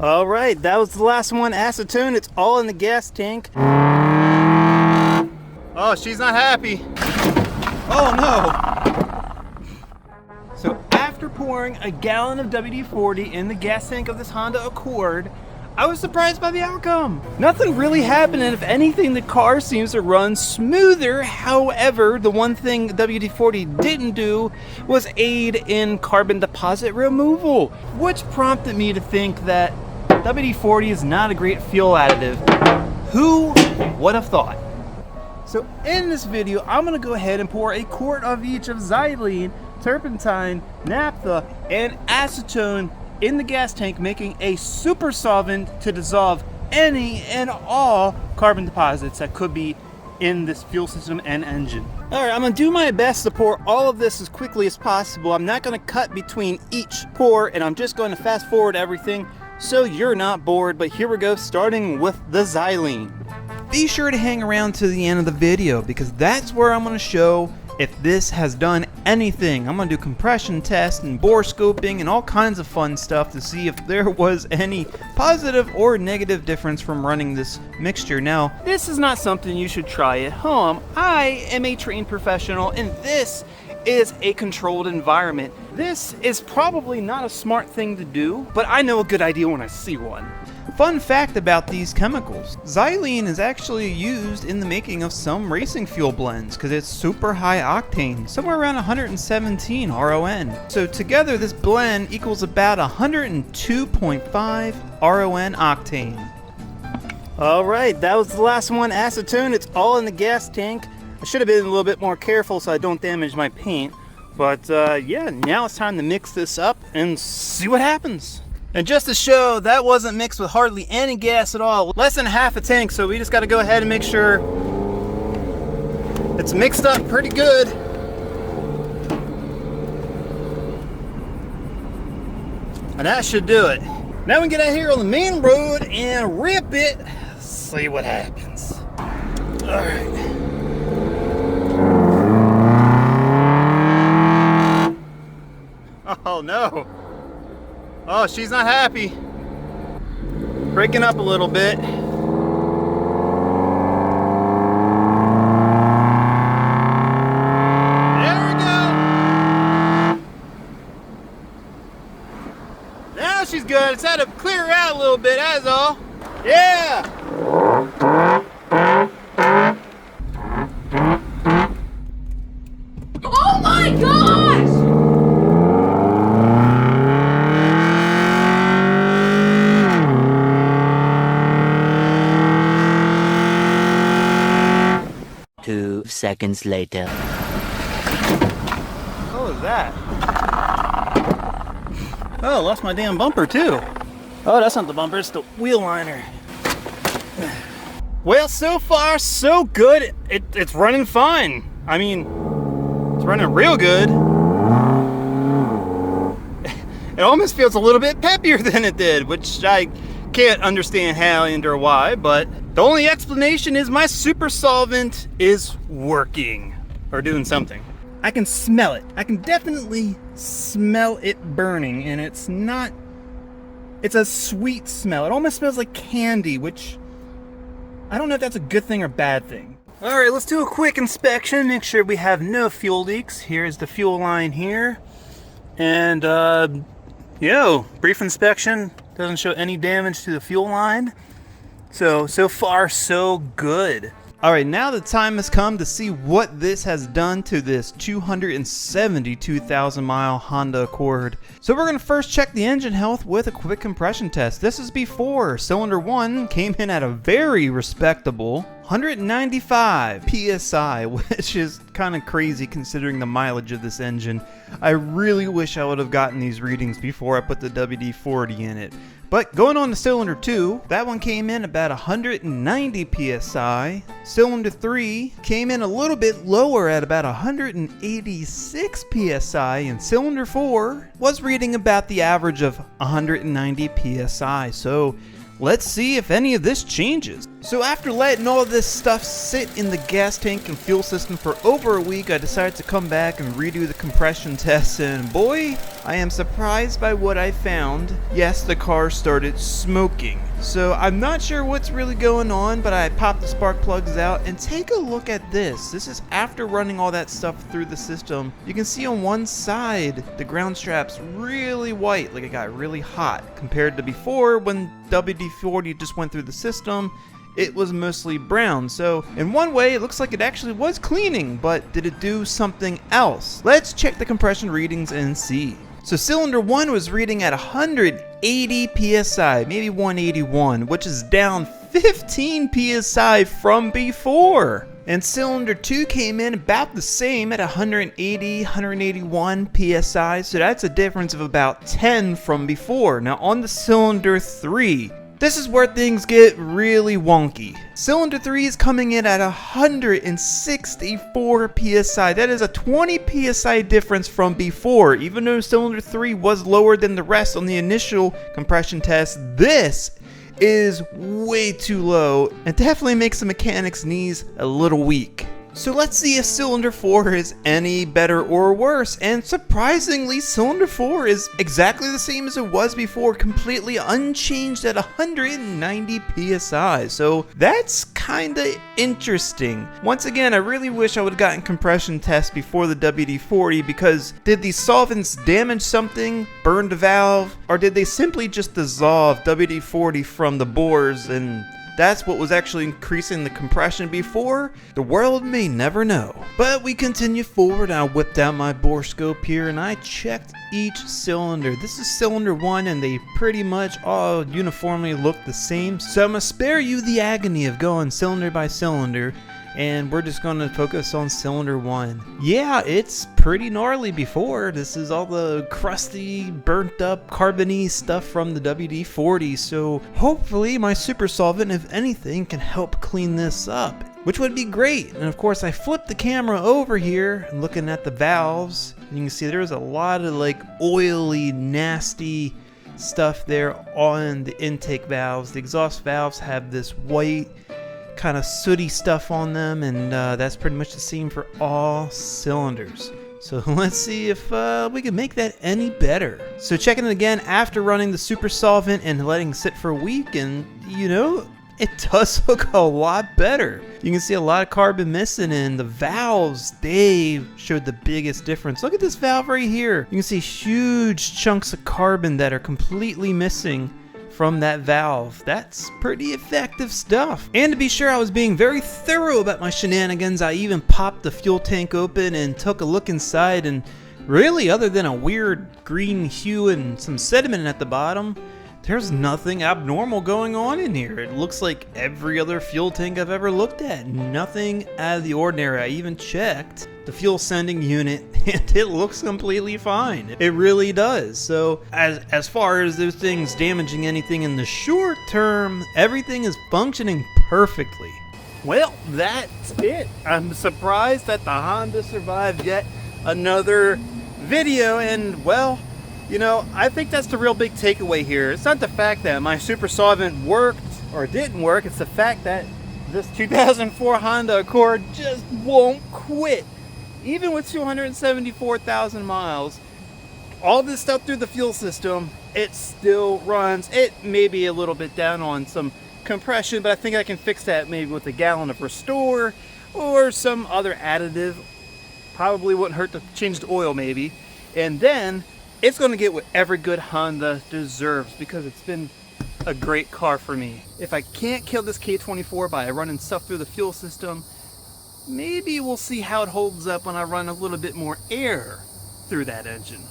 All right, that was the last one. Acetone, it's all in the gas tank. Oh, she's not happy. Oh no. So after pouring a gallon of WD-40 in the gas tank of this Honda Accord, I was surprised by the outcome. Nothing really happened, and if anything, the car seems to run smoother. However, the one thing WD-40 didn't do was aid in carbon deposit removal, which prompted me to think that WD-40 is not a great fuel additive. Who would have thought? So in this video, I'm gonna go ahead and pour a quart of each of xylene, turpentine, naphtha, and acetone in the gas tank, making a super solvent to dissolve any and all carbon deposits that could be in this fuel system and engine. All right, I'm gonna do my best to pour all of this as quickly as possible. I'm not gonna cut between each pour, and I'm just going to fast forward everything so you're not bored. But here we go, starting with the xylene. Be sure to hang around to the end of the video, because that's where I'm gonna show if this has done anything. I'm gonna do compression tests and bore scoping and all kinds of fun stuff to see if there was any positive or negative difference from running this mixture. Now, this is not something you should try at home. I am a trained professional, and this is a controlled environment. This is probably not a smart thing to do, but I know a good idea when I see one. Fun fact about these chemicals: xylene is actually used in the making of some racing fuel blends because it's super high octane, somewhere around 117 RON. So together this blend equals about 102.5 RON octane. All right, that was the last one. Acetone, it's all in the gas tank. I should have been a little bit more careful so I don't damage my paint. But yeah, now it's time to mix this up and see what happens. And just to show, that wasn't mixed with hardly any gas at all. Less than half a tank, so we just got to go ahead and make sure it's mixed up pretty good. And that should do it. Now we can get out here on the main road and rip it, see what happens. All right. Oh no. Oh, she's not happy. Breaking up a little bit. There we go. Now she's good. It's had to clear her out a little bit, that's all. Yeah. Oh my gosh! 2 seconds later. What was that? Oh, I lost my damn bumper too. Oh, that's not the bumper, it's the wheel liner. Well, so far so good. It's running fine. I mean, it's running real good. It almost feels a little bit peppier than it did, which I can't understand how and or why, but the only explanation is my super solvent is working or doing something. I can smell it. I can definitely smell it burning, and it's a sweet smell. It almost smells like candy, which I don't know if that's a good thing or bad thing. All right, let's do a quick inspection, make sure we have no fuel leaks. Here's the fuel line here. And brief inspection, doesn't show any damage to the fuel line. So far so good. All right, now the time has come to see what this has done to this 272,000 mile Honda Accord. So we're gonna first check the engine health with a quick compression test. This is before. Cylinder 1 came in at a very respectable 195 PSI, which is kind of crazy considering the mileage of this engine. I really wish I would have gotten these readings before I put the WD-40 in it. But going on to cylinder 2, that one came in about 190 PSI. Cylinder 3 came in a little bit lower at about 186 PSI, and cylinder 4 was reading about the average of 190 PSI. So let's see if any of this changes. So after letting all this stuff sit in the gas tank and fuel system for over a week, I decided to come back and redo the compression tests, and boy, I am surprised by what I found. Yes, the car started smoking. So I'm not sure what's really going on, but I popped the spark plugs out and take a look at this. This is after running all that stuff through the system. You can see on one side, the ground strap's really white, like it got really hot, compared to before when WD-40 just went through the system. It was mostly brown, so in one way it looks like it actually was cleaning, but did it do something else? Let's check the compression readings and see. So cylinder 1 was reading at 180 psi, maybe 181, which is down 15 psi from before. And cylinder 2 came in about the same at 180, 181 psi, so that's a difference of about 10 from before. Now on the cylinder 3, this is where things get really wonky. Cylinder 3 is coming in at 164 psi. That is a 20 psi difference from before. Even though cylinder 3 was lower than the rest on the initial compression test, this is way too low and definitely makes the mechanic's knees a little weak. So let's see if cylinder 4 is any better or worse, and surprisingly cylinder 4 is exactly the same as it was before, completely unchanged at 190 psi, so that's kinda interesting. Once again, I really wish I would have gotten compression tests before the WD-40, because did these solvents damage something, burn the valve, or did they simply just dissolve WD-40 from the bores and that's what was actually increasing the compression before? The world may never know. But we continue forward. I whipped out my bore scope here and I checked each cylinder. This is cylinder 1 and they pretty much all uniformly look the same. So I'm going to spare you the agony of going cylinder by cylinder, and we're just going to focus on cylinder 1. Yeah, it's pretty gnarly before. This is all the crusty, burnt up, carbony stuff from the WD-40, so hopefully my super solvent, if anything, can help clean this up, which would be great. And of course I flipped the camera over here and looking at the valves, and you can see there's a lot of like oily, nasty stuff there on the intake valves. The exhaust valves have this white kind of sooty stuff on them, and that's pretty much the same for all cylinders. So let's see if we can make that any better. So checking it again after running the super solvent and letting it sit for a week, and you know, it does look a lot better. You can see a lot of carbon missing, and the valves, they showed the biggest difference. Look at this valve right here. You can see huge chunks of carbon that are completely missing from that valve. That's pretty effective stuff. And to be sure I was being very thorough about my shenanigans, I even popped the fuel tank open and took a look inside, and really, other than a weird green hue and some sediment at the bottom, there's nothing abnormal going on in here. It looks like every other fuel tank I've ever looked at. Nothing out of the ordinary. I even checked the fuel sending unit and it looks completely fine. It really does. So as far as those things damaging anything in the short term, everything is functioning perfectly. Well, that's it. I'm surprised that the Honda survived yet another video, and well, you know, I think that's the real big takeaway here. It's not the fact that my super solvent worked or didn't work, it's the fact that this 2004 Honda Accord just won't quit. Even with 274,000 miles, all this stuff through the fuel system, it still runs. It may be a little bit down on some compression, but I think I can fix that maybe with a gallon of Restore or some other additive. Probably wouldn't hurt to change the oil maybe. And then it's going to get what every good Honda deserves, because it's been a great car for me. If I can't kill this K24 by running stuff through the fuel system, maybe we'll see how it holds up when I run a little bit more air through that engine.